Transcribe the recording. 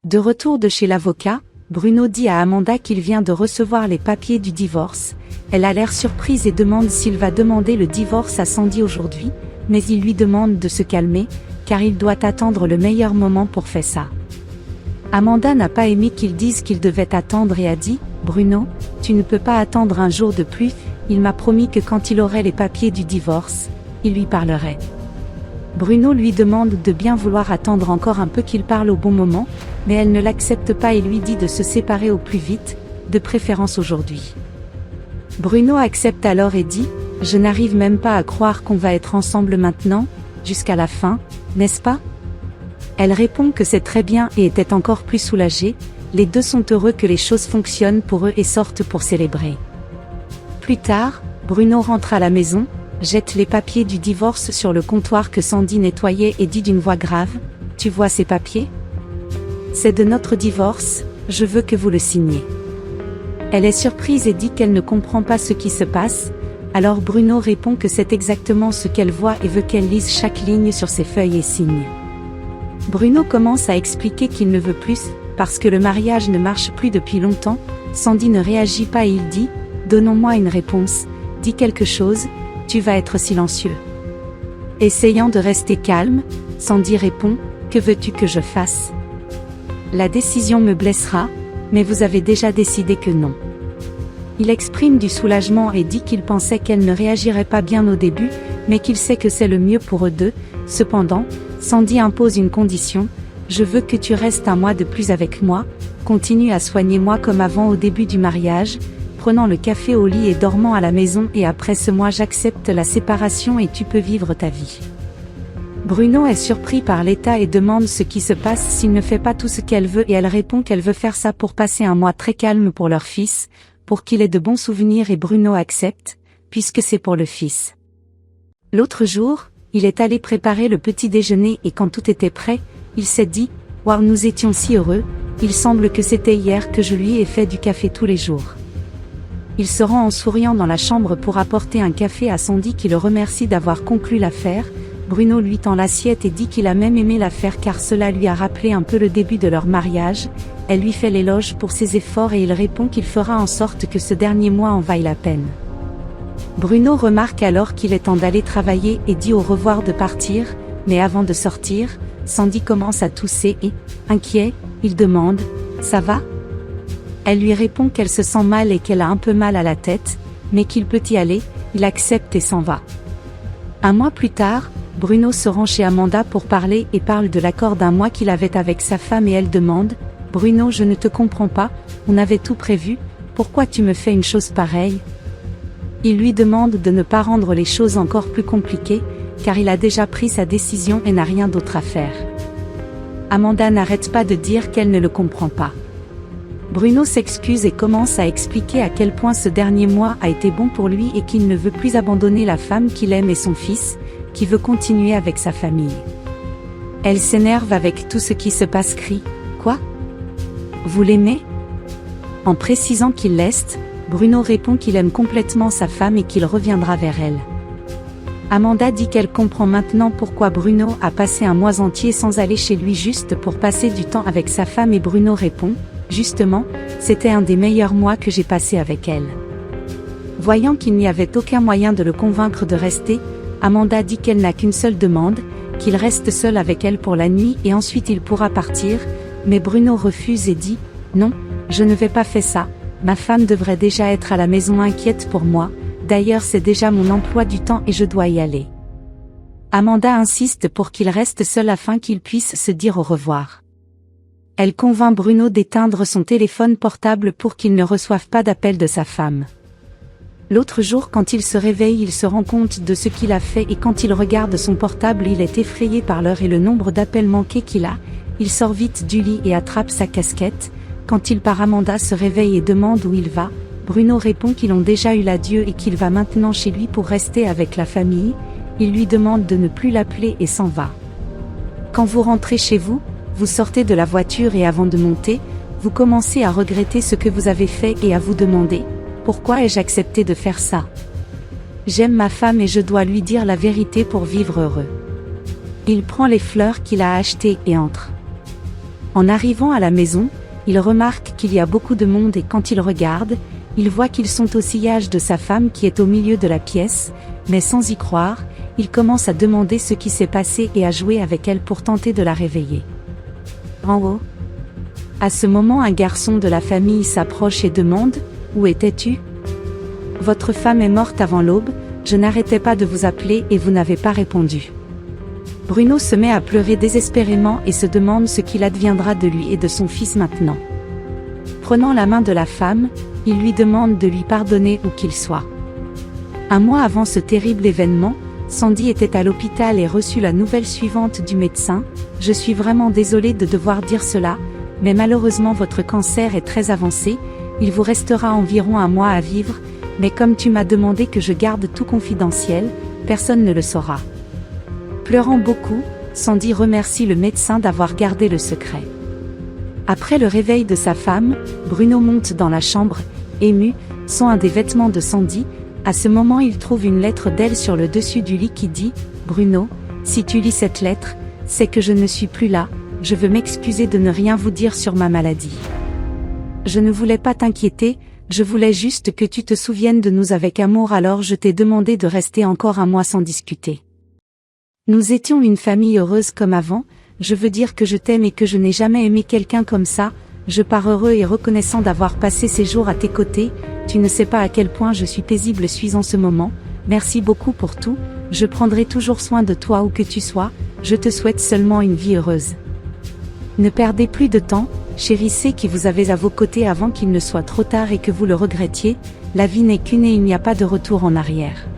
De retour de chez l'avocat, Bruno dit à Amanda qu'il vient de recevoir les papiers du divorce. Elle a l'air surprise et demande s'il va demander le divorce à Sandy aujourd'hui, mais il lui demande de se calmer, car il doit attendre le meilleur moment pour faire ça. Amanda n'a pas aimé qu'il dise qu'il devait attendre et a dit « Bruno, tu ne peux pas attendre un jour de plus, il m'a promis que quand il aurait les papiers du divorce, il lui parlerait. » Bruno lui demande de bien vouloir attendre encore un peu qu'il parle au bon moment, mais elle ne l'accepte pas et lui dit de se séparer au plus vite, de préférence aujourd'hui. Bruno accepte alors et dit « Je n'arrive même pas à croire qu'on va être ensemble maintenant, jusqu'à la fin, n'est-ce pas ?» Elle répond que c'est très bien et était encore plus soulagée, les deux sont heureux que les choses fonctionnent pour eux et sortent pour célébrer. Plus tard, Bruno rentre à la maison, jette les papiers du divorce sur le comptoir que Sandy nettoyait et dit d'une voix grave « Tu vois ces papiers ? C'est de notre divorce, je veux que vous le signiez. » Elle est surprise et dit qu'elle ne comprend pas ce qui se passe, alors Bruno répond que c'est exactement ce qu'elle voit et veut qu'elle lise chaque ligne sur ses feuilles et signe. Bruno commence à expliquer qu'il ne veut plus, parce que le mariage ne marche plus depuis longtemps. Sandy ne réagit pas et il dit « Donnons-moi une réponse, dis quelque chose, tu vas être silencieux. » Essayant de rester calme, Sandy répond « Que veux-tu que je fasse ? La décision me blessera, mais vous avez déjà décidé que non. » Il exprime du soulagement et dit qu'il pensait qu'elle ne réagirait pas bien au début, mais qu'il sait que c'est le mieux pour eux deux. Cependant, Sandy impose une condition, « Je veux que tu restes un mois de plus avec moi, continue à soigner moi comme avant au début du mariage, prenant le café au lit et dormant à la maison et après ce mois j'accepte la séparation et tu peux vivre ta vie. » Bruno est surpris par l'état et demande ce qui se passe s'il ne fait pas tout ce qu'elle veut et elle répond qu'elle veut faire ça pour passer un mois très calme pour leur fils, pour qu'il ait de bons souvenirs et Bruno accepte, puisque c'est pour le fils. L'autre jour, il est allé préparer le petit déjeuner et quand tout était prêt, il s'est dit « Waouh, nous étions si heureux, il semble que c'était hier que je lui ai fait du café tous les jours. » Il se rend en souriant dans la chambre pour apporter un café à Sandy qui le remercie d'avoir conclu l'affaire. Bruno lui tend l'assiette et dit qu'il a même aimé l'affaire car cela lui a rappelé un peu le début de leur mariage. Elle lui fait l'éloge pour ses efforts et il répond qu'il fera en sorte que ce dernier mois en vaille la peine. Bruno remarque alors qu'il est temps d'aller travailler et dit au revoir de partir, mais avant de sortir, Sandy commence à tousser et, inquiet, il demande « Ça va ?» Elle lui répond qu'elle se sent mal et qu'elle a un peu mal à la tête, mais qu'il peut y aller, il accepte et s'en va. Un mois plus tard, Bruno se rend chez Amanda pour parler et parle de l'accord d'un mois qu'il avait avec sa femme et elle demande « Bruno, je ne te comprends pas, on avait tout prévu, pourquoi tu me fais une chose pareille ?» Il lui demande de ne pas rendre les choses encore plus compliquées, car il a déjà pris sa décision et n'a rien d'autre à faire. Amanda n'arrête pas de dire qu'elle ne le comprend pas. Bruno s'excuse et commence à expliquer à quel point ce dernier mois a été bon pour lui et qu'il ne veut plus abandonner la femme qu'il aime et son fils, qui veut continuer avec sa famille. Elle s'énerve avec tout ce qui se passe, crie « Quoi ? Vous l'aimez ?» En précisant qu'il l'est, Bruno répond qu'il aime complètement sa femme et qu'il reviendra vers elle. Amanda dit qu'elle comprend maintenant pourquoi Bruno a passé un mois entier sans aller chez lui juste pour passer du temps avec sa femme et Bruno répond « Justement, c'était un des meilleurs mois que j'ai passé avec elle. » Voyant qu'il n'y avait aucun moyen de le convaincre de rester, Amanda dit qu'elle n'a qu'une seule demande, qu'il reste seul avec elle pour la nuit et ensuite il pourra partir, mais Bruno refuse et dit « Non, je ne vais pas faire ça, ma femme devrait déjà être à la maison inquiète pour moi, d'ailleurs c'est déjà mon emploi du temps et je dois y aller. » Amanda insiste pour qu'il reste seul afin qu'il puisse se dire au revoir. Elle convainc Bruno d'éteindre son téléphone portable pour qu'il ne reçoive pas d'appel de sa femme. L'autre jour quand il se réveille il se rend compte de ce qu'il a fait et quand il regarde son portable il est effrayé par l'heure et le nombre d'appels manqués qu'il a. Il sort vite du lit et attrape sa casquette. Quand il part, Amanda se réveille et demande où il va. Bruno répond qu'ils ont déjà eu l'adieu et qu'il va maintenant chez lui pour rester avec la famille. Il lui demande de ne plus l'appeler et s'en va. Quand vous rentrez chez vous, vous sortez de la voiture et avant de monter, vous commencez à regretter ce que vous avez fait et à vous demander « Pourquoi ai-je accepté de faire ça ? J'aime ma femme et je dois lui dire la vérité pour vivre heureux. » Il prend les fleurs qu'il a achetées et entre. En arrivant à la maison, il remarque qu'il y a beaucoup de monde et quand il regarde, il voit qu'ils sont au sillage de sa femme qui est au milieu de la pièce, mais sans y croire, il commence à demander ce qui s'est passé et à jouer avec elle pour tenter de la réveiller. En haut. À ce moment, un garçon de la famille s'approche et demande « Où étais-tu ? Votre femme est morte avant l'aube, je n'arrêtais pas de vous appeler et vous n'avez pas répondu. » Bruno se met à pleurer désespérément et se demande ce qu'il adviendra de lui et de son fils maintenant. Prenant la main de la femme, il lui demande de lui pardonner où qu'il soit. Un mois avant ce terrible événement, Sandy était à l'hôpital et reçut la nouvelle suivante du médecin « Je suis vraiment désolée de devoir dire cela, mais malheureusement votre cancer est très avancé, il vous restera environ un mois à vivre, mais comme tu m'as demandé que je garde tout confidentiel, personne ne le saura. » Pleurant beaucoup, Sandy remercie le médecin d'avoir gardé le secret. Après le réveil de sa femme, Bruno monte dans la chambre, ému, sent un des vêtements de Sandy. À ce moment il trouve une lettre d'elle sur le dessus du lit qui dit « Bruno, si tu lis cette lettre, c'est que je ne suis plus là, je veux m'excuser de ne rien vous dire sur ma maladie. Je ne voulais pas t'inquiéter, je voulais juste que tu te souviennes de nous avec amour alors je t'ai demandé de rester encore un mois sans discuter. Nous étions une famille heureuse comme avant, je veux dire que je t'aime et que je n'ai jamais aimé quelqu'un comme ça, je pars heureux et reconnaissant d'avoir passé ces jours à tes côtés, tu ne sais pas à quel point je suis paisible suis en ce moment, merci beaucoup pour tout, je prendrai toujours soin de toi où que tu sois, je te souhaite seulement une vie heureuse. Ne perdez plus de temps, chérissez qui vous avez à vos côtés avant qu'il ne soit trop tard et que vous le regrettiez, la vie n'est qu'une et il n'y a pas de retour en arrière.